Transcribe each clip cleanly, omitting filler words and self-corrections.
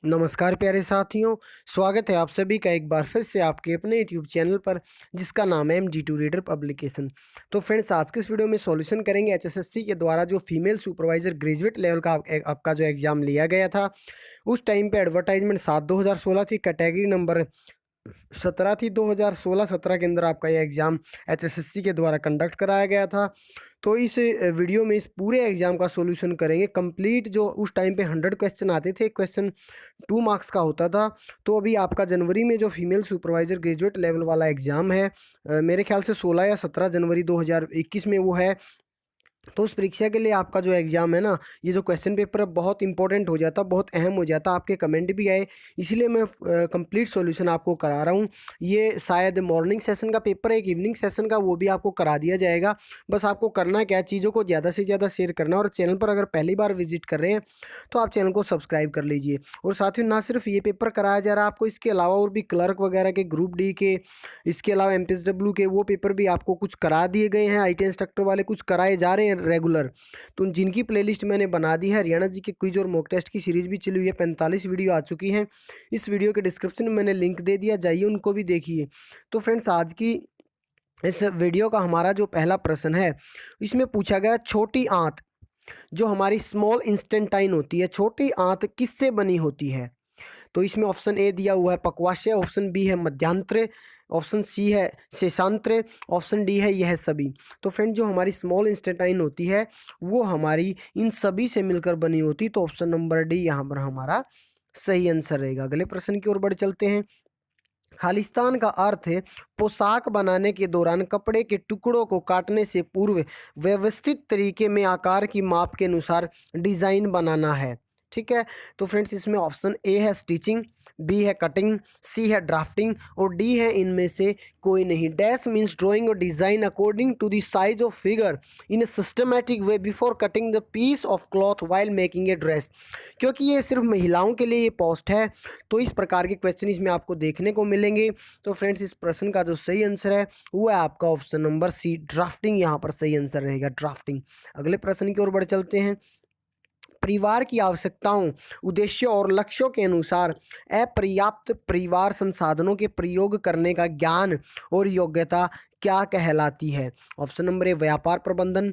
नमस्कार प्यारे साथियों, स्वागत है आप सभी का एक बार फिर से आपके अपने यूट्यूब चैनल पर जिसका नाम है MG2 रीडर पब्लिकेशन। तो फ्रेंड्स, आज के इस वीडियो में सॉल्यूशन करेंगे HSSC के द्वारा जो फीमेल सुपरवाइजर ग्रेजुएट लेवल का आपका जो एग्ज़ाम लिया गया था। उस टाइम पे एडवर्टाइजमेंट 7/2016 थी, कैटेगरी नंबर 17 थी। 2016-17 के अंदर आपका ये एग्ज़ाम HSSC के द्वारा कंडक्ट कराया गया था। तो इस वीडियो में इस पूरे एग्ज़ाम का सॉल्यूशन करेंगे कंप्लीट। जो उस टाइम पे 100 क्वेश्चन आते थे, क्वेश्चन 2 मार्क्स का होता था। तो अभी आपका जनवरी में जो फीमेल सुपरवाइज़र ग्रेजुएट लेवल वाला एग्ज़ाम है, मेरे ख्याल से 16 या 17 जनवरी 2021 में वो है। तो उस परीक्षा के लिए आपका जो एग्ज़ाम है ना, ये जो क्वेश्चन पेपर है बहुत इंपॉर्टेंट हो जाता, बहुत अहम हो जाता। आपके कमेंट भी आए, इसीलिए मैं कंप्लीट सॉल्यूशन आपको करा रहा हूँ। ये शायद मॉर्निंग सेशन का पेपर है, एक इवनिंग सेशन का, वो भी आपको करा दिया जाएगा। बस आपको करना क्या है, चीज़ों को ज़्यादा से ज़्यादा शेयर करना। और चैनल पर अगर पहली बार विजिट कर रहे हैं तो आप चैनल को सब्सक्राइब कर लीजिए। और साथ ही ना सिर्फ ये पेपर कराया जा रहा है आपको, इसके अलावा और भी क्लर्क वगैरह के, ग्रुप डी के, इसके अलावा MPSW के वो पेपर भी आपको कुछ करा दिए गए हैं। IT इंस्ट्रक्टर वाले कुछ कराए जा रहे हैं रेगुलर। तो जिनकी प्लेलिस्ट मैंने बना दी है, हरियाणा जी के क्विज और मॉक टेस्ट की सीरीज भी चली हुई है, 45 वीडियो आ चुकी हैं। इस वीडियो के डिस्क्रिप्शन में मैंने लिंक दे दिया, जाइए उनको भी देखिए। तो फ्रेंड्स, आज की इस वीडियो का हमारा जो पहला प्रश्न है, इसमें पूछा गया छोटी आंत, जो हमारी स्मॉल इंस्टेंटाइन होती है, छोटी आंत किससे बनी होती है? तो इसमें ऑप्शन ए दिया हुआ है पक्वाशय, ऑप्शन बी है मध्यांत्र, ऑप्शन सी है शेषांत्र, ऑप्शन डी है यह सभी। तो फ्रेंड, जो हमारी स्मॉल इंस्टेंटाइन होती है वो हमारी इन सभी से मिलकर बनी होती। तो ऑप्शन नंबर डी यहाँ पर हमारा सही आंसर रहेगा। अगले प्रश्न की ओर बढ़ चलते हैं। खालिस्तान का अर्थ है पोशाक बनाने के दौरान कपड़े के टुकड़ों को काटने से पूर्व व्यवस्थित तरीके में आकार की माप के अनुसार डिज़ाइन बनाना है। ठीक है, तो फ्रेंड्स, इसमें ऑप्शन ए है स्टिचिंग, बी है कटिंग, सी है ड्राफ्टिंग और डी है इनमें से कोई नहीं। डैश मीन्स ड्राइंग और design according to the size of figure in a systematic way before cutting the piece of cloth while making a dress. क्योंकि ये सिर्फ महिलाओं के लिए ये पोस्ट है, तो इस प्रकार के क्वेश्चन इसमें आपको देखने को मिलेंगे। तो फ्रेंड्स, इस प्रश्न का जो सही आंसर है वो है आपका ऑप्शन नंबर सी, ड्राफ्टिंग यहाँ पर सही आंसर रहेगा, ड्राफ्टिंग। अगले प्रश्न की ओर बढ़ चलते हैं। परिवार की आवश्यकताओं, उद्देश्यों और लक्ष्यों के अनुसार अपर्याप्त परिवार संसाधनों के प्रयोग करने का ज्ञान और योग्यता क्या कहलाती है? ऑप्शन नंबर ए व्यापार प्रबंधन,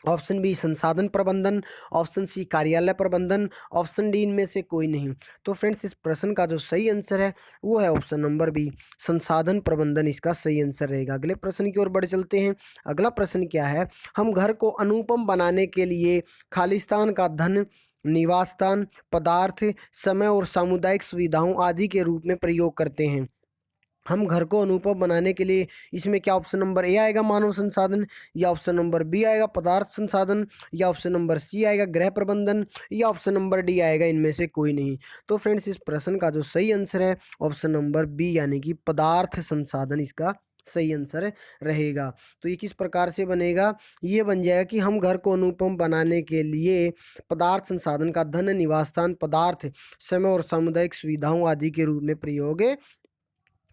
ऑप्शन बी संसाधन प्रबंधन, ऑप्शन सी कार्यालय प्रबंधन, ऑप्शन डी इनमें से कोई नहीं। तो फ्रेंड्स, इस प्रश्न का जो सही आंसर है वो है ऑप्शन नंबर बी, संसाधन प्रबंधन इसका सही आंसर रहेगा। अगले प्रश्न की ओर बढ़ चलते हैं। अगला प्रश्न क्या है? हम घर को अनुपम बनाने के लिए खालिस्तान का धन, निवास स्थान, पदार्थ, समय और सामुदायिक सुविधाओं आदि के रूप में प्रयोग करते हैं। हम घर को अनुपम बनाने के लिए इसमें क्या ऑप्शन नंबर ए आएगा मानव संसाधन, या ऑप्शन नंबर बी आएगा पदार्थ संसाधन, या ऑप्शन नंबर सी आएगा गृह प्रबंधन, या ऑप्शन नंबर डी आएगा इनमें से कोई नहीं। तो फ्रेंड्स, इस प्रश्न का जो सही आंसर है ऑप्शन नंबर बी, यानी कि पदार्थ संसाधन इसका सही आंसर रहेगा। तो ये किस प्रकार से बनेगा? ये बन जाएगा कि हम घर को अनुपम बनाने के लिए पदार्थ संसाधन का धन, निवास स्थान, पदार्थ, समय और सामुदायिक सुविधाओं आदि के रूप में प्रयोग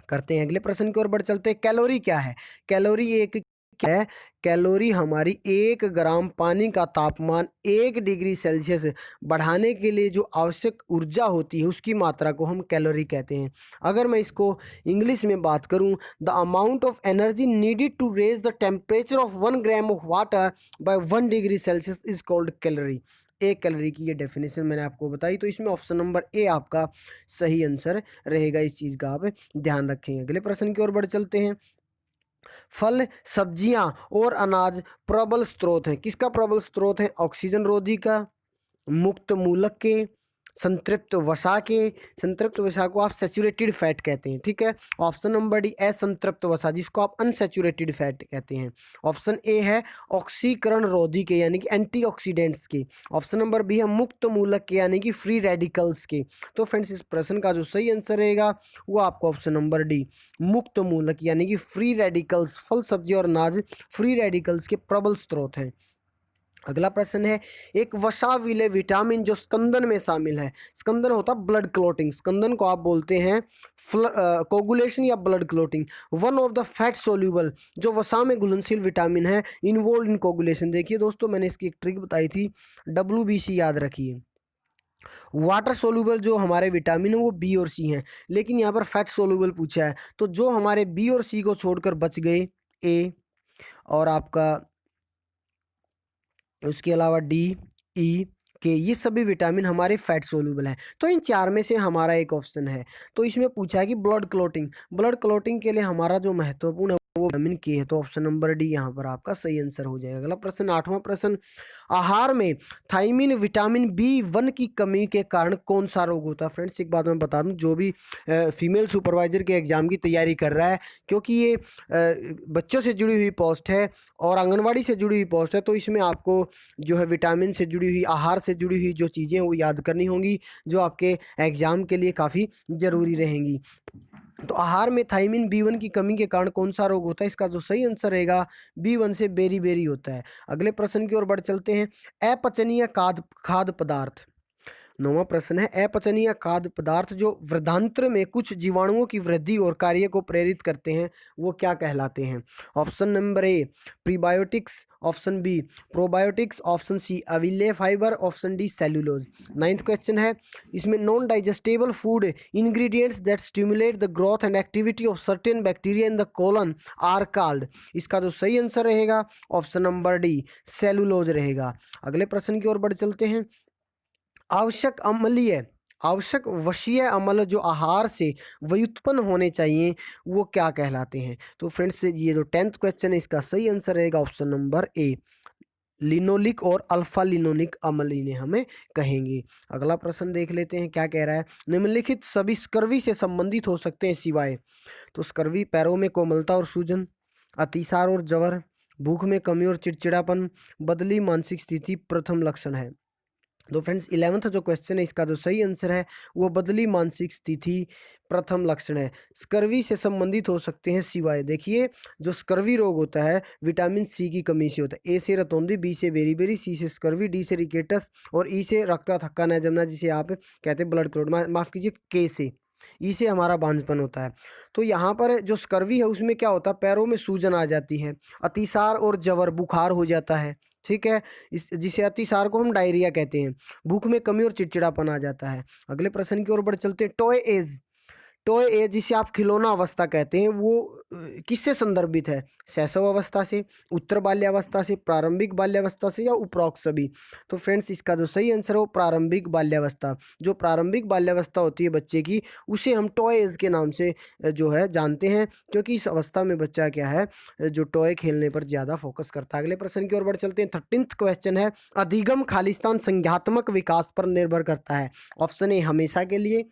करते हैं। अगले प्रश्न की ओर बढ़ चलते हैं। कैलोरी क्या है? कैलोरी एक क्या है? कैलोरी हमारी 1 ग्राम पानी का तापमान 1 डिग्री सेल्सियस बढ़ाने के लिए जो आवश्यक ऊर्जा होती है उसकी मात्रा को हम कैलोरी कहते हैं। अगर मैं इसको इंग्लिश में बात करूं, the amount of energy needed to raise the temperature of 1 gram of water by 1 degree Celsius is called calorie. एक कैलोरी की ये डेफिनेशन मैंने आपको बताई। तो इसमें ऑप्शन नंबर ए आपका सही आंसर रहेगा। इस चीज़ का आप ध्यान रखेंगे। अगले प्रश्न की ओर बढ़ चलते हैं। फल, सब्जियां और अनाज प्रबल स्रोत हैं। किसका प्रबल स्रोत है? ऑक्सीजन रोधी का, मुक्त मूलक के, संतृप्त वसा के। संतृप्त वसा को आप सैचुरेटेड फैट कहते हैं। ठीक है, ऑप्शन नंबर डी असंतृप्त वसा, जिसको आप अनसैचुरेटेड फैट कहते हैं। ऑप्शन ए है ऑक्सीकरण रोधी के, यानी कि एंटीऑक्सीडेंट्स के। ऑप्शन नंबर बी है मुक्त मूलक के, यानी कि फ्री रेडिकल्स के। तो फ्रेंड्स, इस प्रश्न का जो सही आंसर रहेगा वो आपका ऑप्शन नंबर डी, मुक्त मूलक यानी कि फ्री रेडिकल्स। फल, सब्जी और अनाज फ्री रेडिकल्स के प्रबल स्रोत हैं। अगला प्रश्न है। एक वसा विलेय विटामिन जो स्कंदन में शामिल है। स्कंदन होता है ब्लड क्लोटिंग, स्कंदन को आप बोलते हैं कोगुलेशन या blood clotting. One of the fat soluble, जो वसा में घुलनशील विटामिन है, इन्वॉल्व इन कोगुलेशन। देखिए दोस्तों, मैंने इसकी एक ट्रिक बताई थी, WBC याद रखिए। वाटर सोल्यूबल जो हमारे विटामिन है वो बी और सी हैं, लेकिन यहाँ पर फैट सोल्यूबल पूछा है, तो जो हमारे बी और सी को छोड़कर बच गए ए और आपका उसके अलावा डी, ई, के, ये सभी विटामिन हमारे फैट सोल्यूबल हैं। तो इन चार में से हमारा एक ऑप्शन है। तो इसमें पूछा है कि ब्लड क्लोटिंग के लिए हमारा जो महत्वपूर्ण है वो विटामिन के है, तो ऑप्शन नंबर डी यहाँ पर आपका सही आंसर हो जाएगा। अगला प्रश्न, 8वां प्रश्न, आहार में थायमिन विटामिन B1 की कमी के कारण कौन सा रोग होता है? फ्रेंड्स एक बात मैं बता दूं, जो भी फीमेल सुपरवाइजर के एग्ज़ाम की तैयारी कर रहा है, क्योंकि ये बच्चों से जुड़ी हुई पोस्ट है और आंगनवाड़ी से जुड़ी हुई पोस्ट है, तो इसमें आपको जो है विटामिन से जुड़ी हुई, आहार से जुड़ी हुई जो चीज़ें हैं वो याद करनी होंगी, जो आपके एग्ज़ाम के लिए काफ़ी ज़रूरी रहेंगी। तो आहार में थायमिन B1 की कमी के कारण कौन सा रोग होता है? इसका जो सही आंसर रहेगा B1 से बेरी होता है। अगले प्रश्न की ओर बढ़ चलते हैं, अपचनीय खाद्य पदार्थ। 9वां प्रश्न है, अपचनीय खाद्य पदार्थ जो वृद्धांत्र में कुछ जीवाणुओं की वृद्धि और कार्य को प्रेरित करते हैं, वो क्या कहलाते हैं? Option number A prebiotics, option B probiotics, option C अविलेय fibre, option D cellulose. 9th question है, इसमें non digestible food ingredients that stimulate the growth and activity of certain bacteria in the colon are called. इसका जो सही answer रहेगा option number D cellulose रहेगा। अगले प्रश्न की ओर बढ़ चलते हैं, आवश्यक वशीय अम्ल जो आहार से व्युत्पन्न होने चाहिए वो क्या कहलाते हैं? तो फ्रेंड्स ये जो 10th क्वेश्चन है इसका सही आंसर रहेगा ऑप्शन नंबर ए लिनोलिक और अल्फा लिनोलिक अम्ल इन्हें हमें कहेंगे। अगला प्रश्न देख लेते हैं क्या कह रहा है, निम्नलिखित सभी स्कर्वी से संबंधित हो सकते हैं सिवाय। तो स्कर्वी पैरों में कोमलता और सूजन, अतिसार और जवर, भूख में कमी और चिड़चिड़ापन, बदली मानसिक स्थिति प्रथम लक्षण है। तो फ्रेंड्स 11th जो क्वेश्चन है इसका जो सही आंसर है वो बदली मानसिक स्थिति प्रथम लक्षण है। स्कर्वी से संबंधित हो सकते हैं सिवाय, देखिए जो स्कर्वी रोग होता है विटामिन सी की कमी से होता है। ए से रतौंधी, बी से बेरीबेरी, सी से स्कर्वी, डी से रिकेटस और ई से रक्त थक्का न जमना जिसे आप कहते हैं ब्लड क्लॉट, माफ़ कीजिए के से, ई से हमारा बांझपन होता है। तो यहाँ पर जो स्कर्वी है उसमें क्या होता है, पैरों में सूजन आ जाती है, अतिसार और जवर बुखार हो जाता है, ठीक है, इस जिसे अतिसार को हम डायरिया कहते हैं, भूख में कमी और चिड़चिड़ापन आ जाता है। अगले प्रश्न की ओर बढ़ चलते हैं, टॉय एज जिसे आप खिलौना अवस्था कहते हैं वो किससे संदर्भित है? शैशव अवस्था से, उत्तर बाल्यावस्था से, प्रारंभिक बाल्यावस्था से या उपरोक्त सभी? तो फ्रेंड्स इसका जो सही आंसर है वो प्रारंभिक बाल्यावस्था। जो प्रारंभिक बाल्यावस्था होती है बच्चे की उसे हम टॉय एज के नाम से जो है जानते हैं, क्योंकि इस अवस्था में बच्चा क्या है जो टॉय खेलने पर ज़्यादा फोकस करता है। अगले प्रश्न की ओर बढ़ चलते हैं, 13th क्वेश्चन है, अधिगम खालिस्तान संज्ञात्मक विकास पर निर्भर करता है। ऑप्शन ए हमेशा के लिए,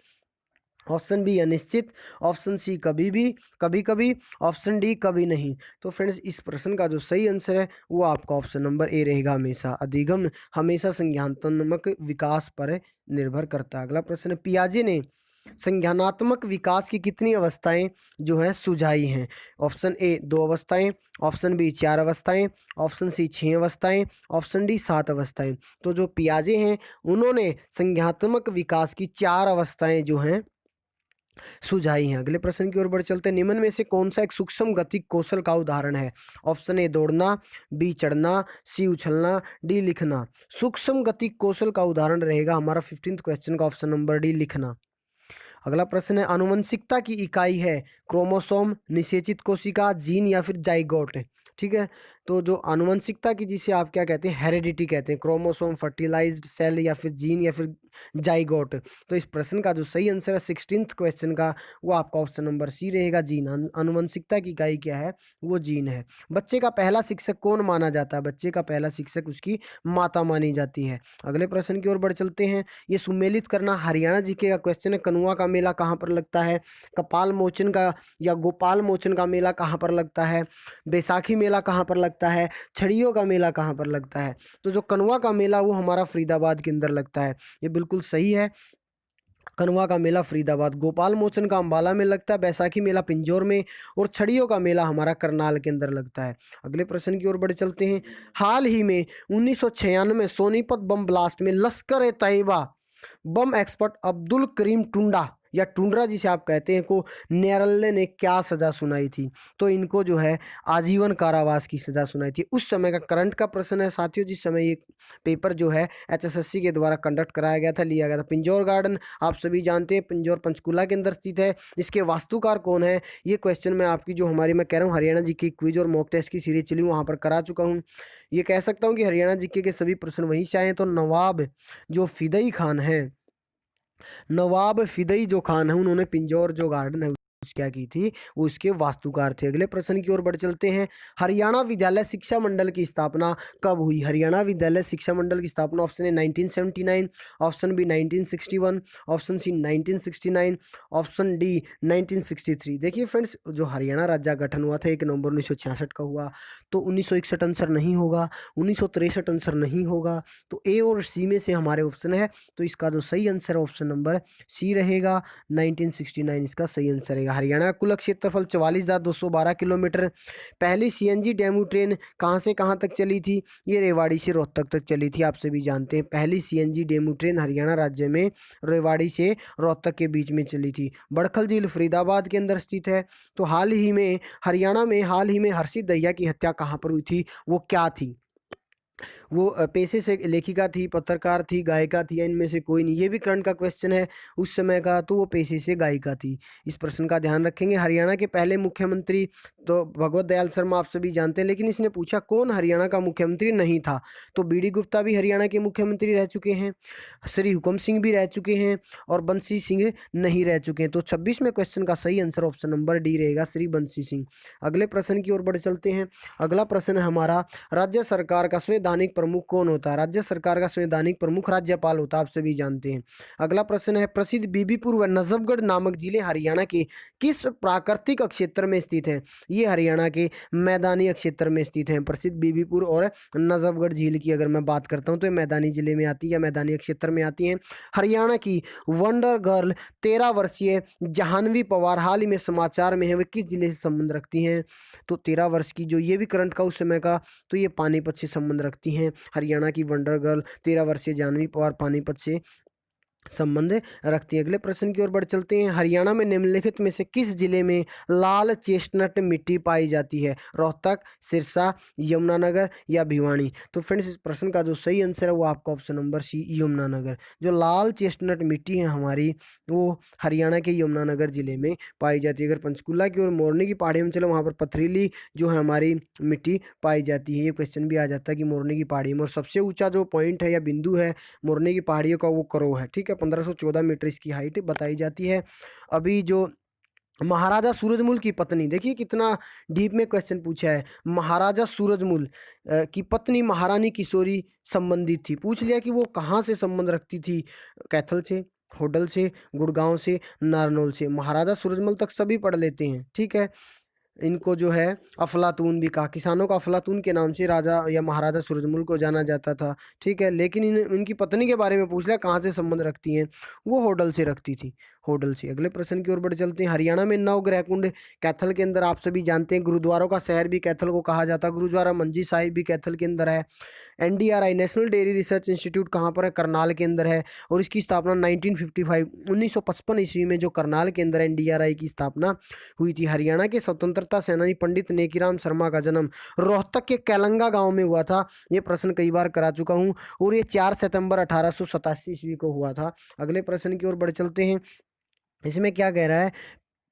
ऑप्शन बी अनिश्चित, ऑप्शन सी कभी भी कभी कभी, ऑप्शन डी कभी नहीं। तो फ्रेंड्स इस प्रश्न का जो सही आंसर है वो आपका ऑप्शन नंबर ए रहेगा, हमेशा। अधिगम हमेशा संज्ञानात्मक विकास पर निर्भर करता है। अगला प्रश्न है, पियाजे ने संज्ञानात्मक विकास की कितनी अवस्थाएं जो हैं सुझाई हैं? ऑप्शन ए 2 अवस्थाएं, ऑप्शन बी 4 अवस्थाएं, ऑप्शन सी 6 अवस्थाएं, ऑप्शन डी 7 अवस्थाएं। तो जो पियाजे हैं उन्होंने संज्ञानात्मक विकास की 4 अवस्थाएं जो हैं सुझाई हैं। अगले प्रश्न की ओर बढ़ चलते हैं, निम्न में से कौन सा एक सूक्ष्म गति कौशल का उदाहरण है? ऑप्शन ए दौड़ना, बी चढ़ना, सी उछलना, डी लिखना। सूक्ष्म गति कौशल का उदाहरण रहेगा हमारा 15th क्वेश्चन का ऑप्शन नंबर डी लिखना। अगला प्रश्न है, आनुवंशिकता की इकाई है क्रोमोसोम, निषेचित कोशिका, जीन या फिर जाइगोट? ठीक है, तो जो आनुवंशिकता की जिसे आप क्या कहते हैं हेरिडिटी कहते हैं, क्रोमोसोम, फर्टिलाइज्ड सेल या फिर जीन या फिर जाइगोट। तो इस प्रश्न का जो सही आंसर है 16th क्वेश्चन का वो आपका ऑप्शन नंबर सी रहेगा, जीन। आनुवंशिकता की इकाई क्या है? वो जीन है। बच्चे का पहला शिक्षक कौन माना जाता है? बच्चे का पहला शिक्षक उसकी माता मानी जाती है। अगले प्रश्न की ओर बढ़ चलते हैं, ये सुमेलित करना हरियाणा जीके का क्वेश्चन है, कनुआ का मेला कहाँ पर लगता है? कपाल मोचन का या गोपाल मोचन का मेला कहाँ पर लगता है? बैसाखी मेला कहाँ पर लगता है? छड़ियों का मेला कहाँ पर लगता है? तो जो कनुआ का मेला वो हमारा फरीदाबाद के अंदर लगता है, ये बिल्कुल सही है। कनुआ का मेला फरीदाबाद, गोपाल मोचन का अंबाला में लगता है, बैसाखी मेला पिंजौर में और छड़ियों का मेला हमारा करनाल के अंदर लगता है। अगले प्रश्न की ओर बढ़ चलते हैं, हाल ही में 1996 में सोनीपत बम ब्लास्ट में लश्कर ए तैयबा बम एक्सपर्ट अब्दुल करीम टुंडा या टुंड्रा जिसे आप कहते हैं को न्यायालय ने क्या सज़ा सुनाई थी? तो इनको जो है आजीवन कारावास की सज़ा सुनाई थी। उस समय का करंट का प्रश्न है साथियों, जिस समय ये पेपर जो है एचएसएससी के द्वारा कंडक्ट कराया गया था, लिया गया था। पिंजौर गार्डन आप सभी जानते हैं, पिंजौर पंचकुला के अंदर स्थित है। इसके वास्तुकार कौन है? ये क्वेश्चन मैं आपकी जो हमारी मैं कह रहा हूँ हरियाणा जीके क्विज और मॉक टेस्ट की सीरीज चली वहाँ पर करा चुका हूँ। ये कह सकता हूँ कि हरियाणा जीके के सभी प्रश्न वहीं से आए हैं। तो नवाब जो फिदई खान है, नवाब फिदई जो खान है, उन्होंने पिंजौर जो गार्डन है क्या की थी, वो इसके वास्तुकार थे। अगले प्रश्न की ओर बढ़ चलते हैं। हरियाणा विद्यालय शिक्षा मंडल की स्थापना कब हुई? हरियाणा विद्यालय शिक्षा मंडल की स्थापना option A 1979, option B 1961, option C 1969, option D 1963। देखिए फ्रेंड्स, जो हरियाणा राज्य गठन हुआ था 1 नवंबर 1966 का हुआ, तो 1961 आंसर नहीं होगा, 1963 आंसर नहीं होगा। तो ए और सी में से हमारे ऑप्शन है, तो इसका जो सही आंसर ऑप्शन नंबर सी रहेगा, 1969 इसका सही आंसर रहेगा। हरियाणा का कुल क्षेत्रफल 44,212 किलोमीटर। पहली सीएनजी डेमू ट्रेन कहाँ से कहाँ तक चली थी? ये रेवाड़ी से रोहतक तक चली थी, आप सभी जानते हैं। पहली सीएनजी डेमू ट्रेन हरियाणा राज्य में रेवाड़ी से रोहतक के बीच में चली थी। बड़खल झील फरीदाबाद के अंदर स्थित है। तो हाल ही में हरियाणा में हाल ही में हर्षित दहिया की हत्या कहाँ पर हुई थी? वो क्या थी? वो पेशे से लेखिका थी, पत्रकार थी, गायिका थी, या इनमें से कोई नहीं? ये भी करंट का क्वेश्चन है उस समय का, तो वो पेशे से गायिका थी। इस प्रश्न का ध्यान रखेंगे। हरियाणा के पहले मुख्यमंत्री तो भगवत दयाल शर्मा आप सभी जानते हैं, लेकिन इसने पूछा कौन हरियाणा का मुख्यमंत्री नहीं था? तो बीडी गुप्ता भी हरियाणा के मुख्यमंत्री रह चुके हैं, श्री हुकम सिंह भी रह चुके हैं, और बंसी सिंह नहीं रह चुके हैं। तो 26वें क्वेश्चन का सही आंसर ऑप्शन नंबर डी रहेगा, श्री बंसी सिंह। अगले प्रश्न की ओर बढ़ चलते हैं। अगला प्रश्न है हमारा, राज्य सरकार का संवैधानिक प्रमुख कौन होता है? राज्य सरकार का संवैधानिक प्रमुख राज्यपाल होता है, आप सभी जानते हैं। अगला प्रश्न है, प्रसिद्ध बीबीपुर व नजफगढ़ नामक जिले हरियाणा के किस प्राकृतिक क्षेत्र में स्थित हैं? ये हरियाणा के मैदानी क्षेत्र में स्थित हैं। प्रसिद्ध बीबीपुर और नजफगढ़ झील की अगर मैं बात करता हूँ तो ये मैदानी जिले में आती है या मैदानी क्षेत्र में आती हैं। हरियाणा की वंडर गर्ल 13 वर्षीय जाह्नवी पवार हाल ही में समाचार में है, वे किस जिले से संबंध रखती हैं? तो 13 वर्ष की जो, ये भी करंट का उस समय का, तो ये पानीपत से संबंध रखती हैं। हरियाणा की वंडर गर्ल 13 वर्षीय जाह्नवी पवार पानीपत से संबंध रखती है। अगले प्रश्न की ओर बढ़ चलते हैं। हरियाणा में निम्नलिखित में से किस जिले में लाल चेस्टनट मिट्टी पाई जाती है? रोहतक, सिरसा, यमुनानगर या भिवानी? तो फ्रेंड्स, इस प्रश्न का जो सही आंसर है वो आपका ऑप्शन नंबर सी, यमुनानगर। जो लाल चेस्टनट मिट्टी है हमारी, वो हरियाणा के यमुनानगर जिले में पाई जाती है। अगर पंचकुला की ओर मोरनी की पहाड़ी में चलो, वहाँ पर पथरीली जो है हमारी मिट्टी पाई जाती है। ये क्वेश्चन भी आ जाता है कि मोरनी की पहाड़ी में, और सबसे ऊंचा जो पॉइंट है या बिंदु है मोरनी की पहाड़ियों का, वो करो है, ठीक है। 1514 मीटर इसकी हाइट बताई जाती है। अभी जो महाराजा सूरजमल की पत्नी, देखिए कितना डीप में क्वेश्चन पूछा है। महाराजा सूरजमल की पत्नी महारानी किशोरी संबंधित थी, पूछ लिया कि वो कहाँ से संबंध रखती थी? कैथल से, होडल से, गुड़गांव से, नारनौल से। महाराजा सूरजमल तक सभी पढ़ लेते हैं, ठीक है। इनको जो है अफलातून भी कहा, किसानों का अफलातून के नाम से राजा या महाराजा सूरजमल को जाना जाता था, ठीक है। लेकिन इनकी पत्नी के बारे में पूछ लिया कहाँ से संबंध रखती हैं, वो होडल से रखती थी, होडल से। अगले प्रश्न की ओर बढ़ चलते हैं। हरियाणा में नवग्रह कुंड कैथल के अंदर, आप सभी जानते हैं गुरुद्वारों का शहर भी कैथल को कहा जाता है। गुरुद्वारा मंजी साहिब भी कैथल के अंदर है। NDRI national dairy research institute कहाँ पर है? करनाल के अंदर है, और इसकी स्थापना 1955 ईस्वी में जो करनाल के अंदर एनडीआरआई की स्थापना हुई थी। हरियाणा के स्वतंत्रता सेनानी पंडित नेकीराम शर्मा का जन्म रोहतक के कैलंगा गांव में हुआ था। ये प्रश्न कई बार करा चुका हूं, और ये 4 सितंबर 1887 ईस्वी को हुआ था। अगले प्रश्न की ओर बढ़ चलते हैं। इसमें क्या कह रहा है?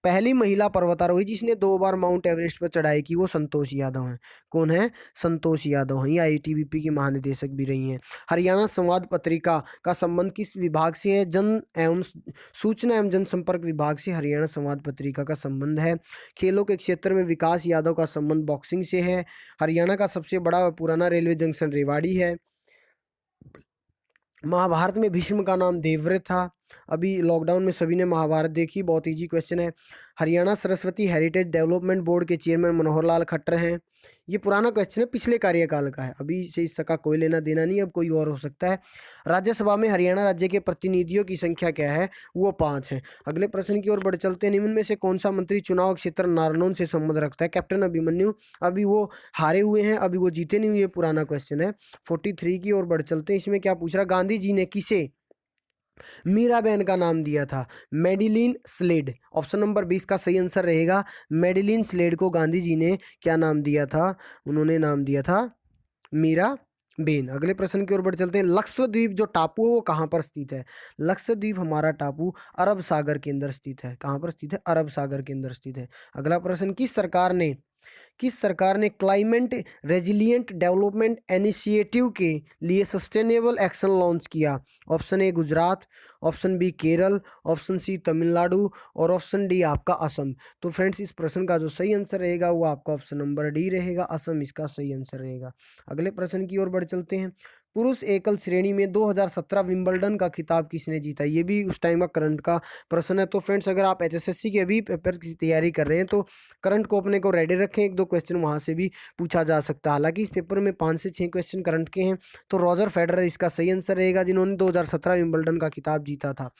पहली महिला पर्वतारोही जिसने 2 बार माउंट एवरेस्ट पर चढ़ाई की, वो संतोष यादव हैं। कौन है? संतोष यादव हैं। ये आईटीबीपी की महानिदेशक भी रही हैं। हरियाणा संवाद पत्रिका का संबंध किस विभाग से है? जन एवं सूचना एवं जनसंपर्क विभाग से हरियाणा संवाद पत्रिका का संबंध है। खेलों के क्षेत्र में विकास यादव का संबंध बॉक्सिंग से है। हरियाणा का सबसे बड़ा व पुराना रेलवे जंक्शन रेवाड़ी है। महाभारत में भीष्म का नाम देवव्रत था। अभी लॉकडाउन में सभी ने महाभारत देखी, बहुत इजी क्वेश्चन है। Haryana Saraswati heritage development board के चेयरमैन मनोहर लाल खट्टर हैं। ये पुराना क्वेश्चन है, पिछले कार्यकाल का है, अभी से इसका कोई लेना देना नहीं, अब कोई और हो सकता है। राज्यसभा में हरियाणा राज्य के प्रतिनिधियों की संख्या क्या है? वो 5 है। अगले प्रश्न की ओर बढ़ चलते हैं। निम्न में से कौन सा मंत्री चुनाव क्षेत्र नारनौल से संबंध रखता है? कैप्टन अभिमन्यु। अभी वो हारे हुए हैं, अभी वो जीते नहीं हुए, पुराना क्वेश्चन है। 43 की ओर बढ़ चलते हैं। इसमें क्या पूछ रहा? गांधी जी ने किसे मीराबेन का नाम दिया था मेडिलिन स्लेड। ऑप्शन नंबर 20 का सही आंसर रहेगा मेडिलिन स्लेड को गांधी जी ने क्या नाम दिया था? उन्होंने नाम दिया था मीरा बेन। अगले प्रश्न की ओर बढ़ चलते हैं। लक्षद्वीप जो टापू है वो कहाँ पर स्थित है? लक्षद्वीप हमारा टापू अरब सागर के अंदर स्थित है। कहाँ पर स्थित है? अरब सागर के अंदर स्थित है। अगला प्रश्न, किस सरकार ने क्लाइमेट रेजिलिएंट डेवलपमेंट इनिशिएटिव के लिए सस्टेनेबल एक्शन लॉन्च किया? Option A Gujarat, option B Kerala, option C Tamil Nadu और ऑप्शन डी आपका असम। तो फ्रेंड्स इस प्रश्न का जो सही आंसर रहेगा वो आपका ऑप्शन नंबर डी रहेगा, असम इसका सही आंसर रहेगा। अगले प्रश्न की ओर बढ़ चलते हैं। पुरुष एकल श्रेणी में 2017 विंबलडन का खिताब किसने जीता? ये भी उस टाइम का करंट का प्रश्न है। तो फ्रेंड्स अगर आप एचएसएससी के अभी पेपर की तैयारी कर रहे हैं तो करंट को अपने को रेडी रखें, एक दो क्वेश्चन वहाँ से भी पूछा जा सकता है। हालांकि इस पेपर में 5 से 6 क्वेश्चन करंट के हैं। तो रॉजर फेडरर इसका सही आंसर रहेगा, जिन्होंने 2017 विंबलडन का खिताब जीता था।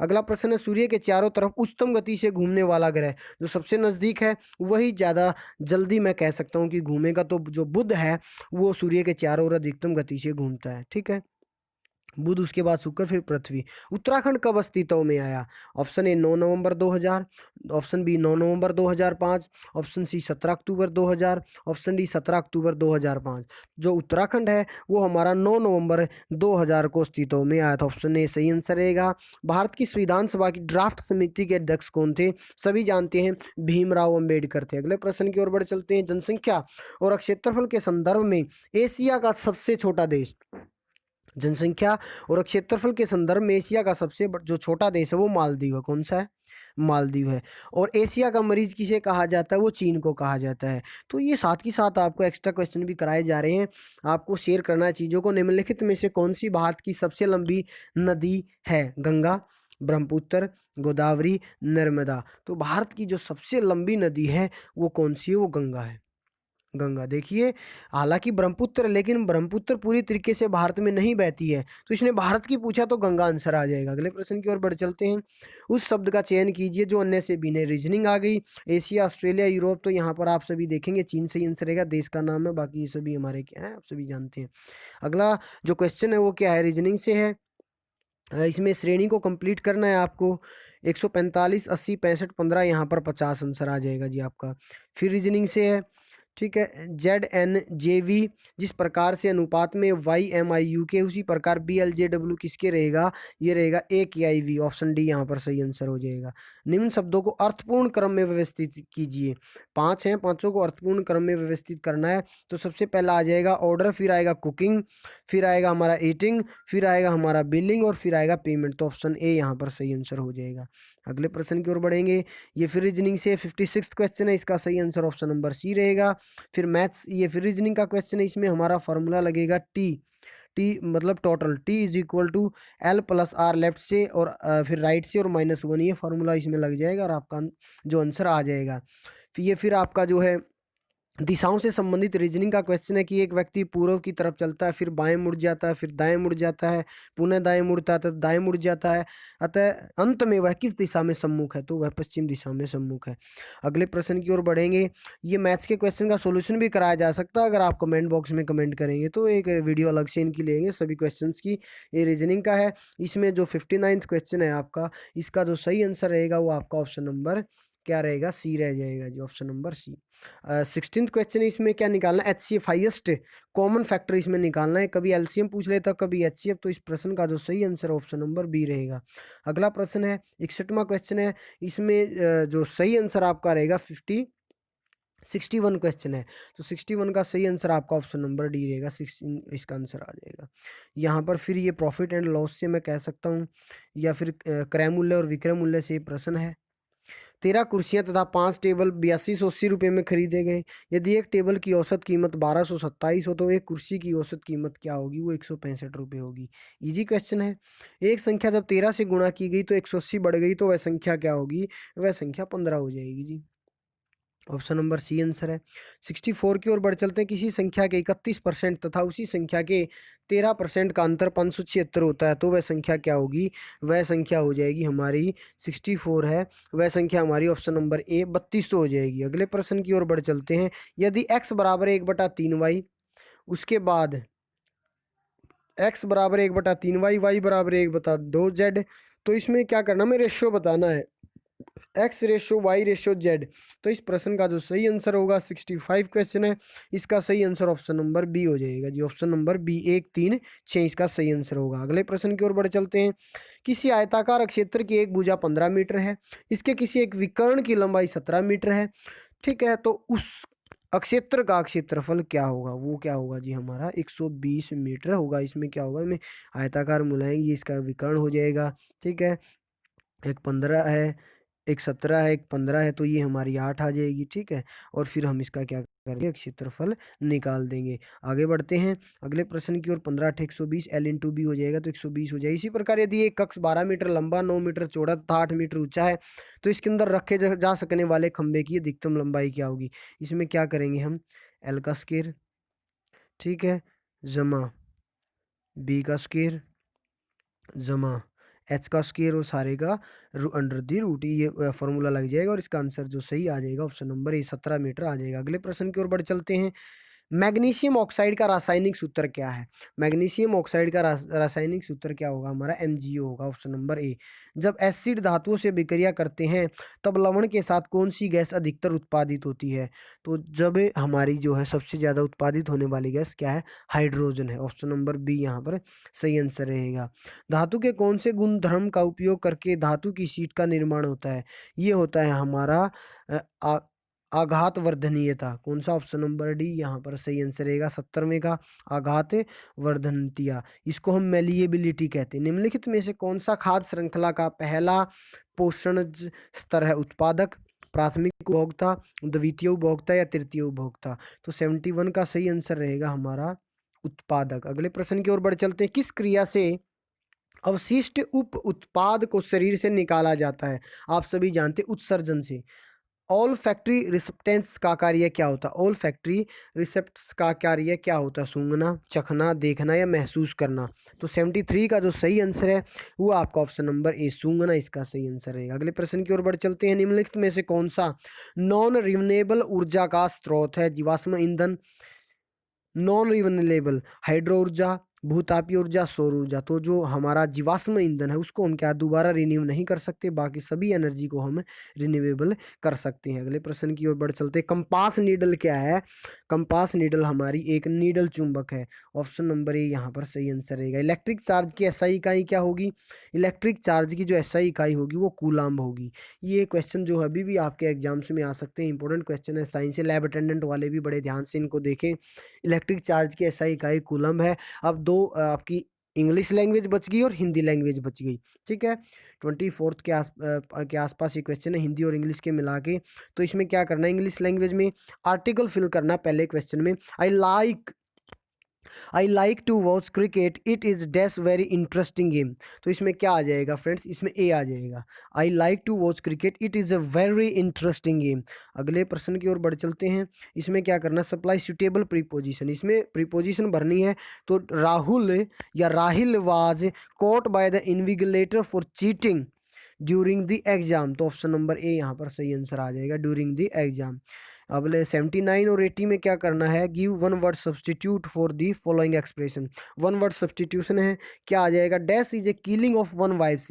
अगला प्रश्न है, सूर्य के चारों तरफ उच्चतम गति से घूमने वाला ग्रह जो सबसे नज़दीक है वही ज़्यादा जल्दी मैं कह सकता हूँ कि घूमेगा। तो जो बुध है वो सूर्य के चारों ओर अधिकतम गति से घूमता है। ठीक है, बुध, उसके बाद शुक्र, फिर पृथ्वी। उत्तराखंड कब अस्तित्व में आया? ऑप्शन ए 9 नवंबर 2000, ऑप्शन बी 9 नवंबर 2005, ऑप्शन सी 17 अक्टूबर 2000, ऑप्शन डी 17 अक्टूबर 2005। जो उत्तराखंड है वो हमारा 9 नवंबर 2000 को अस्तित्व में आया था। ऑप्शन ए सही आंसर रहेगा। भारत की संविधान सभा की ड्राफ्ट समिति के अध्यक्ष कौन थे? सभी जानते हैं, भीमराव अंबेडकर थे। अगले प्रश्न की ओर बढ़ चलते हैं। जनसंख्या और क्षेत्रफल के संदर्भ में एशिया का सबसे छोटा देश, जनसंख्या और क्षेत्रफल के संदर्भ में एशिया का सबसे जो छोटा देश है वो मालदीव है। कौन सा है? मालदीव है। और एशिया का मरीज किसे कहा जाता है? वो चीन को कहा जाता है। तो ये साथ ही साथ आपको एक्स्ट्रा क्वेश्चन भी कराए जा रहे हैं, आपको शेयर करना है चीज़ों को। निम्नलिखित में से कौन सी भारत की सबसे लंबी नदी है? गंगा, ब्रह्मपुत्र, गोदावरी, नर्मदा। तो भारत की जो सबसे लंबी नदी है वो कौन सी है? वो गंगा है, गंगा। देखिए, हालांकि ब्रह्मपुत्र, लेकिन ब्रह्मपुत्र पूरी तरीके से भारत में नहीं बहती है, तो इसने भारत की पूछा तो गंगा आंसर आ जाएगा। अगले प्रश्न की ओर बढ़ चलते हैं। उस शब्द का चयन कीजिए जो अन्य से भिन्न है। रीजनिंग आ गई, एशिया, ऑस्ट्रेलिया, यूरोप, तो यहाँ पर आप सभी देखेंगे चीन सही आंसर रहेगा, देश का नाम है, बाकी ये सभी हमारे क्या है आप सभी जानते हैं। अगला जो क्वेश्चन है वो क्या है? रीजनिंग से है। इसमें श्रेणी को कंप्लीट करना है आपको। 145, 80, 65, 15, यहाँ पर 50 आंसर आ जाएगा जी आपका। फिर रीजनिंग से है, ठीक है, ZNJV जिस प्रकार से अनुपात में YMIU के, उसी प्रकार BLJW किसके रहेगा? ये रहेगा AKIV। ऑप्शन डी यहाँ पर सही आंसर हो जाएगा। निम्न शब्दों को अर्थपूर्ण क्रम में व्यवस्थित कीजिए। 5 हैं, पांचों को अर्थपूर्ण क्रम में व्यवस्थित करना है। तो सबसे पहला आ जाएगा ऑर्डर, फिर आएगा कुकिंग, फिर आएगा हमारा ईटिंग, फिर आएगा हमारा बिलिंग और फिर आएगा पेमेंट। तो ऑप्शन ए यहाँ पर सही आंसर हो जाएगा। अगले प्रश्न की ओर बढ़ेंगे। ये फिर रीजनिंग से 56 क्वेश्चन है, इसका सही आंसर ऑप्शन नंबर सी रहेगा। फिर मैथ्स, ये फिर रीजनिंग का क्वेश्चन है, इसमें हमारा फॉर्मूला लगेगा टी मतलब total T is equal to L plus R left से और फिर राइट से और -1, ये फार्मूला इसमें लग जाएगा और आपका जो आंसर आ जाएगा। फिर आपका जो है दिशाओं से संबंधित रीजनिंग का क्वेश्चन है कि एक व्यक्ति पूर्व की तरफ चलता है, फिर बाएं मुड़ जाता है, फिर दाएं मुड़ जाता है, पुनः दाएं मुड़ता है, तो दाएं मुड़ जाता है, अतः अंत में वह किस दिशा में सम्मुख है? तो वह पश्चिम दिशा में सम्मुख है। अगले प्रश्न की ओर बढ़ेंगे। ये मैथ्स के क्वेश्चन का सोल्यूशन भी कराया जा सकता है, अगर आप कमेंट बॉक्स में कमेंट करेंगे तो एक वीडियो अलग से इनकी लेंगे सभी क्वेश्चन की। ये रीजनिंग का है। इसमें जो 59 क्वेश्चन है आपका, इसका जो सही आंसर रहेगा वो आपका ऑप्शन नंबर क्या रहेगा? सी रह जाएगा जी, option number C. 16th question है, इसमें क्या निकालना है? HCF हाईएस्ट कॉमन फैक्टर इसमें निकालना है। कभी LCM पूछ लेता, कभी HCF। तो इस प्रश्न का जो सही आंसर ऑप्शन नंबर बी रहेगा। अगला प्रश्न है 61वां क्वेश्चन है, इसमें जो सही आंसर आपका रहेगा 61 क्वेश्चन है, तो 61 का सही आंसर आपका ऑप्शन नंबर डी रहेगा, 16 इसका आंसर आ जाएगा। यहाँ पर फिर ये प्रॉफिट एंड लॉस से मैं कह सकता हूँ, या फिर क्रय मूल्य और विक्रय मूल्य से ये प्रश्न है। 13 कुर्सियां तथा 5 टेबल 8280 रुपये में खरीदे गए। यदि एक टेबल की औसत कीमत 1227 हो तो एक कुर्सी की औसत कीमत क्या होगी? वो 165 रुपये होगी। इजी क्वेश्चन है। एक संख्या जब 13 से गुणा की गई तो 180 बढ़ गई, तो वह संख्या क्या होगी? वह संख्या 15 हो जाएगी जी, ऑप्शन नंबर सी आंसर है। 64 की ओर बढ़ चलते हैं। किसी संख्या के 31% तथा उसी संख्या के 13% का अंतर 576 होता है, तो वह संख्या क्या होगी? वह संख्या हो जाएगी हमारी 64 है, वह संख्या हमारी ऑप्शन नंबर ए 3200 हो जाएगी। अगले प्रश्न की ओर बढ़ चलते हैं। यदि x बराबर 1/3y, उसके बाद एक्स बराबर 1/3 वाई, वाई बराबर 1/2 जेड। तो इसमें क्या करना, हमें रेशियो बताना है, X ratio Y ratio Z. तो इस प्रश्न का जो सही आंसर होगा 65 क्वेश्चन है, इसका सही आंसर ऑप्शन नंबर बी हो जाएगा जी। ऑप्शन नंबर बी 1, 3, 6 इसका सही आंसर होगा। अगले प्रश्न की ओर बढ़ चलते हैं। किसी आयताकार क्षेत्र की एक भुजा 15 मीटर है, इसके किसी एक विकर्ण की लंबाई 17 मीटर है, ठीक है। तो उस अक्षेत्र का क्षेत्रफल क्या होगा, वो क्या होगा जी, हमारा 120 मीटर होगा। इसमें क्या होगा, हमें आयताकार मिलाएंगे, इसका विकर्ण हो जाएगा, ठीक है। एक 15 है, एक 17 है, एक 15 है, तो ये हमारी 8 आ जाएगी, ठीक है। और फिर हम इसका क्या करेंगे, क्षेत्रफल निकाल देंगे। आगे बढ़ते हैं अगले प्रश्न की ओर। 15 8 120, एल इंटू बी हो जाएगा, तो 120 हो जाएगा। इसी प्रकार यदि एक कक्ष 12 मीटर लंबा, 9 मीटर चौड़ा तथा 8 मीटर ऊंचा है, तो इसके अंदर रखे जा सकने वाले खंभे की अधिकतम लंबाई क्या होगी। इसमें क्या करेंगे हम, एल का स्क्वायर, ठीक है, जमा बी का स्क्वायर जमा एच का स्क्वायर और सारे का अंडर दी रूट, ये फॉर्मूला लग जाएगा और इसका आंसर जो सही आ जाएगा ऑप्शन नंबर ए 17 मीटर आ जाएगा। अगले प्रश्न की ओर बढ़ चलते हैं। मैग्नीशियम ऑक्साइड का रासायनिक सूत्र क्या है। मैग्नीशियम ऑक्साइड का रासायनिक सूत्र क्या होगा, हमारा MgO होगा, ऑप्शन नंबर ए। जब एसिड धातुओं से विक्रिया करते हैं तब लवण के साथ कौन सी गैस अधिकतर उत्पादित होती है। तो जब हमारी जो है सबसे ज़्यादा उत्पादित होने वाली गैस क्या है, हाइड्रोजन है। ऑप्शन नंबर बी यहाँ पर सही आंसर रहेगा। धातु के कौन से गुण धर्म का उपयोग करके धातु की शीट का निर्माण होता है। ये होता है हमारा आघात वर्धनीयता। कौन सा, ऑप्शन नंबर डी यहाँ पर सही आंसर रहेगा 70वें का, आघात वर्धनीयता। इसको हम मेलिएबिलिटी कहते हैं। निम्नलिखित में से कौन सा खाद्य श्रृंखला का पहला पोषण स्तर है, उत्पादक, प्राथमिक उपभोक्ता, द्वितीय उपभोक्ता या तृतीय उपभोक्ता। तो 71 का सही आंसर रहेगा हमारा उत्पादक। अगले प्रश्न की ओर बढ़ चलते हैं। किस क्रिया से अवशिष्ट उप उत्पाद को शरीर से निकाला जाता है। आप सभी जानते हैं, उत्सर्जन से। ऑल फैक्ट्री रिसेप्टेंस का कार्य क्या होता है। ऑल फैक्ट्री रिसेप्ट्स का कार्य क्या होता है, सूंघना, चखना, देखना या महसूस करना। तो 73 का जो सही आंसर है वो आपका ऑप्शन नंबर ए, सूंघना, इसका सही आंसर रहेगा। अगले प्रश्न की ओर बढ़ चलते हैं। निम्नलिखित में से कौन सा नॉन रिन्यूएबल ऊर्जा का स्रोत है। जीवाश्म ईंधन, नॉन रिन्यूएबल हाइड्रो ऊर्जा, भूतापीय ऊर्जा, सौर ऊर्जा। तो जो हमारा जीवाश्म ईंधन है उसको हम क्या दोबारा रिन्यू नहीं कर सकते, बाकी सभी एनर्जी को हम रिन्यूएबल कर सकते हैं। अगले प्रश्न की ओर बढ़ चलते हैं। कंपास नीडल क्या है। कंपास नीडल हमारी एक नीडल चुंबक है। ऑप्शन नंबर ए यहाँ पर सही आंसर रहेगा। इलेक्ट्रिक चार्ज की एसआई इकाई क्या होगी। इलेक्ट्रिक चार्ज की जो एसआई इकाई होगी वो कूलाम्ब होगी। ये क्वेश्चन जो अभी भी आपके एग्जाम्स में आ सकते हैं, इंपॉर्टेंट क्वेश्चन है, साइंस लैब अटेंडेंट वाले भी बड़े ध्यान से इनको देखें। इलेक्ट्रिक चार्ज की एसआई इकाई कूलम है। अब दो आपकी इंग्लिश लैंग्वेज बच गई और हिंदी लैंग्वेज बच गई, ठीक है। 24 के आसपास ये क्वेश्चन है, हिंदी और इंग्लिश के मिला के। तो इसमें क्या करना है, इंग्लिश लैंग्वेज में आर्टिकल फिल करना पहले क्वेश्चन में। I like to watch cricket, it is dash very interesting game. तो इसमें क्या आ जाएगा फ्रेंड्स, इसमें ए आ जाएगा। I like to watch cricket, it is a very interesting game. अगले प्रश्न की ओर बढ़ चलते हैं। इसमें क्या करना, सप्लाई सुटेबल प्रीपोजिशन। इसमें प्रीपोजिशन भरनी है। तो राहुल या Rahil was caught by the invigilator for cheating during the exam. तो ऑप्शन नंबर ए यहाँ पर सही आंसर आ जाएगा, ड्यूरिंग द एग्जाम। अब 79 और 80 में क्या करना है, give one word substitute for the following expression. One word substitution है, क्या आ जाएगा, dash is a killing of one wife.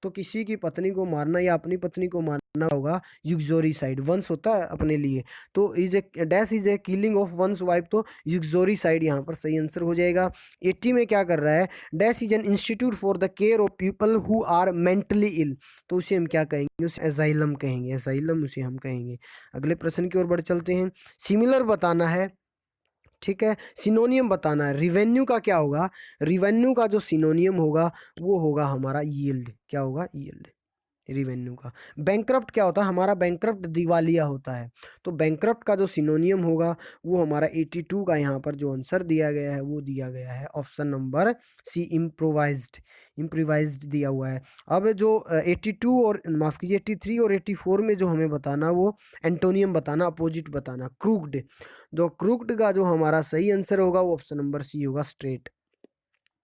तो किसी की पत्नी को मारना या अपनी पत्नी को मारना होगा युक्सोरिसाइड। वंस होता है अपने लिए, तो is a dash is a killing of one's wife, तो युक्सोरिसाइड यहाँ पर सही आंसर हो जाएगा। 80 में क्या कर रहा है, dash is an institute for the care of people who are mentally ill. तो उसे हम क्या कहेंगे, उसे एजाइलम कहेंगे, एजाइलम उसे हम कहेंगे। अगले प्रश्न की ओर बढ़ चलते हैं। सिमिलर बताना है, ठीक है, सिनोनियम बताना है। रिवेन्यू का क्या होगा, रिवेन्यू का जो सिनोनियम होगा वो होगा हमारा यील्ड। क्या होगा, यील्ड, रिवेन्यू का। बैंकरप्ट क्या होता है, हमारा बैंकरप्ट दिवालिया होता है। तो बैंकरप्ट का जो सिनोनियम होगा वो हमारा 82 का यहाँ पर जो आंसर दिया गया है वो दिया गया है option number C, improvised. Improvised दिया हुआ है। अब जो 82 और माफ़ कीजिए 83 और 84 में जो हमें बताना वो एंटोनियम बताना, अपोजिट बताना, क्रूक्ड। जो क्रूक्ड का जो हमारा सही आंसर होगा वो ऑप्शन नंबर सी होगा, स्ट्रेट।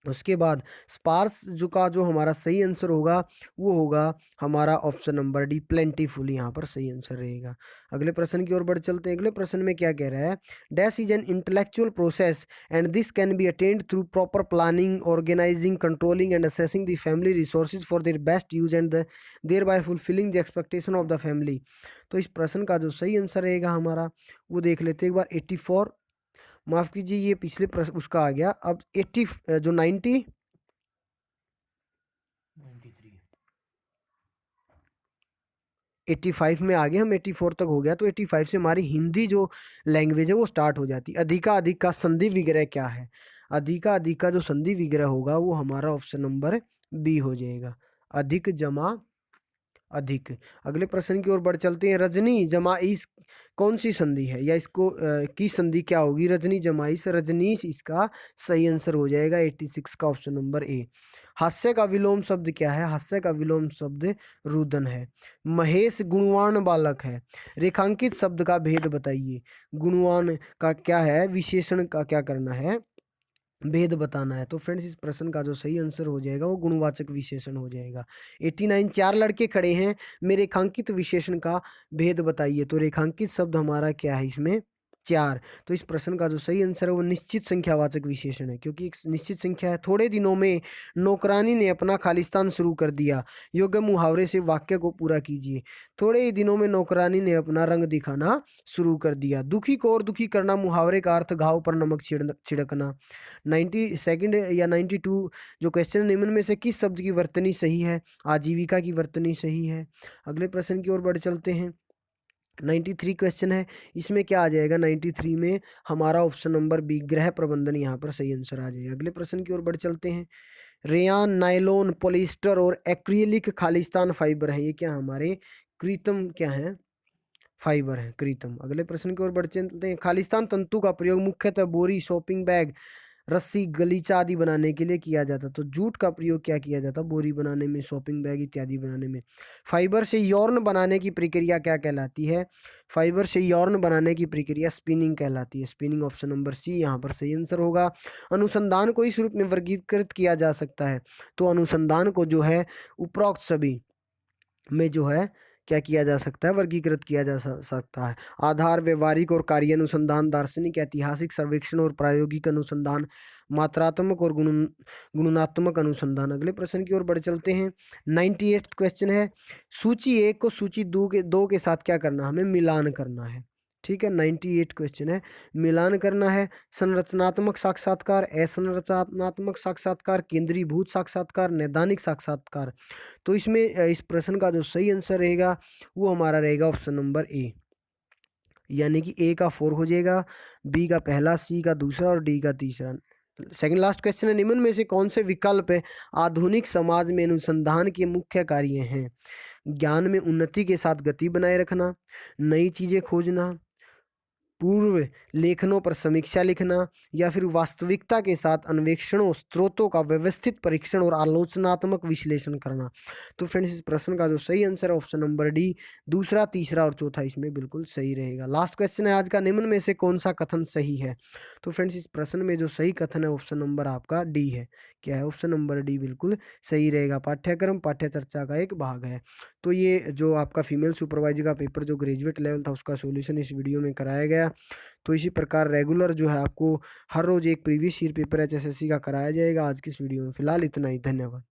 उसके बाद स्पार्स जो हमारा सही आंसर होगा वो होगा हमारा ऑप्शन नंबर डी, प्लेंटीफुल यहाँ पर सही आंसर रहेगा। अगले प्रश्न की ओर बढ़ चलते हैं। अगले प्रश्न में क्या कह रहा है, dash is an intellectual process and this can be attained through proper planning, organizing, controlling and assessing the family resources for their best use and thereby fulfilling the expectation of the family. तो इस प्रश्न का जो सही answer रहेगा हमारा वो देख लेते हैं एक बार। 84, माफ़ कीजिए ये पिछले प्रश्न उसका आ गया। अब 80 जो 90 85 में आ गए हम, 84 तक हो गया। तो 85 से हमारी हिंदी जो लैंग्वेज है वो स्टार्ट हो जाती है। अधिका अधिक का संधि विग्रह क्या है? अधिका अधिक का जो संधि विग्रह होगा वो हमारा ऑप्शन नंबर बी हो जाएगा, अधिक जमा अधिक। अगले प्रश्न की ओर बढ़ चलते हैं। रजनी जमा ईस कौन सी संधि है, या इसको की संधि क्या होगी? रजनी जमा ईस, रजनीश इसका सही आंसर हो जाएगा 86 का ऑप्शन नंबर ए। हास्य का विलोम शब्द क्या है? हास्य का विलोम शब्द रुदन है। महेश गुणवान बालक है। रेखांकित शब्द का भेद बताइए। गुणवान का क्या है, विशेषण का क्या करना है, भेद बताना है। तो फ्रेंड्स इस प्रश्न का जो सही आंसर हो जाएगा वो गुणवाचक विशेषण हो जाएगा। 89, चार लड़के खड़े हैं, में रेखांकित विशेषण का भेद बताइए। तो रेखांकित शब्द हमारा क्या है इसमें? चार। तो इस प्रश्न का जो सही आंसर है वो निश्चित संख्यावाचक विशेषण है, क्योंकि एक निश्चित संख्या है। थोड़े दिनों में नौकरानी ने अपना खालिस्तान शुरू कर दिया। योग्य मुहावरे से वाक्य को पूरा कीजिए। थोड़े ही दिनों में नौकरानी ने अपना रंग दिखाना शुरू कर दिया। दुखी को और दुखी करना, मुहावरे का अर्थ घाव पर नमक छिड़कना। 92 या 92 जो क्वेश्चन निम्न में से किस शब्द की वर्तनी सही है? आजीविका की वर्तनी सही है। अगले प्रश्न की ओर बढ़ चलते हैं। 93 क्वेश्चन है, इसमें क्या आ जाएगा? 93 में हमारा ऑप्शन नंबर बी, गृह प्रबंधन यहाँ पर सही आंसर आ जाएगा। अगले प्रश्न की ओर बढ़ चलते हैं। रेयान, नायलॉन, पॉलिएस्टर और एक्रिलिक खालिस्तान फाइबर है, ये क्या हमारे कृत्रिम क्या है? फाइबर है, कृत्रिम। अगले प्रश्न की ओर बढ़ चलते हैं। खालिस्तान तंतु का प्रयोग मुख्यतः बोरी, शॉपिंग बैग, रस्सी, गलीचा आदि बनाने के लिए किया जाता। तो जूट का प्रयोग क्या किया जाता? बोरी बनाने में, शॉपिंग बैग इत्यादि बनाने में। फाइबर से यौन बनाने की प्रक्रिया क्या कहलाती है? फाइबर से यौन बनाने की प्रक्रिया स्पिनिंग कहलाती है। स्पिनिंग ऑप्शन नंबर सी यहाँ पर सही आंसर होगा। अनुसंधान को इस रूप में वर्गीकृत किया जा सकता है। तो अनुसंधान को जो है उपरोक्त सभी में जो है क्या किया जा सकता है? वर्गीकृत किया जा सकता है। आधार, व्यवहारिक और कार्य अनुसंधान, दार्शनिक, ऐतिहासिक सर्वेक्षण और प्रायोगिक अनुसंधान, मात्रात्मक और गुणात्मक अनुसंधान। अगले प्रश्न की ओर बढ़ चलते हैं। 98 क्वेश्चन है, सूची 1 को सूची 2 के साथ क्या करना, हमें मिलान करना है। ठीक है, 98 क्वेश्चन है, मिलान करना है। संरचनात्मक साक्षात्कार, असंरचनात्मक साक्षात्कार, केंद्रीभूत साक्षात्कार, नैदानिक साक्षात्कार। तो इसमें इस प्रश्न का जो सही आंसर रहेगा वो हमारा रहेगा ऑप्शन नंबर ए, यानी कि ए का 4 हो जाएगा, बी का पहला, सी का दूसरा और डी का तीसरा। सेकंड लास्ट क्वेश्चन है, निम्न में से कौन से विकल्प आधुनिक समाज में अनुसंधान के मुख्य कार्य हैं? ज्ञान में उन्नति के साथ गति बनाए रखना, नई चीजें खोजना, पूर्व लेखनों पर समीक्षा लिखना, या फिर वास्तविकता के साथ अन्वेषणों, स्रोतों का व्यवस्थित परीक्षण और आलोचनात्मक विश्लेषण करना। तो फ्रेंड्स इस प्रश्न का जो सही आंसर है ऑप्शन नंबर डी, दूसरा, तीसरा और चौथा इसमें बिल्कुल सही रहेगा। लास्ट क्वेश्चन है आज का, निम्न में से कौन सा कथन सही है? तो फ्रेंड्स इस प्रश्न में जो सही कथन है ऑप्शन नंबर आपका डी है। क्या है? ऑप्शन नंबर डी बिल्कुल सही रहेगा। पाठ्यक्रम पाठ्य चर्चा का एक भाग है। तो ये जो आपका फीमेल सुपरवाइजर का पेपर जो ग्रेजुएट लेवल था उसका सॉल्यूशन इस वीडियो में कराया गया। तो इसी प्रकार रेगुलर जो है आपको हर रोज एक प्रीवियस ईयर पेपर एचएसएससी का कराया जाएगा। आज की इस वीडियो में फिलहाल इतना ही, धन्यवाद।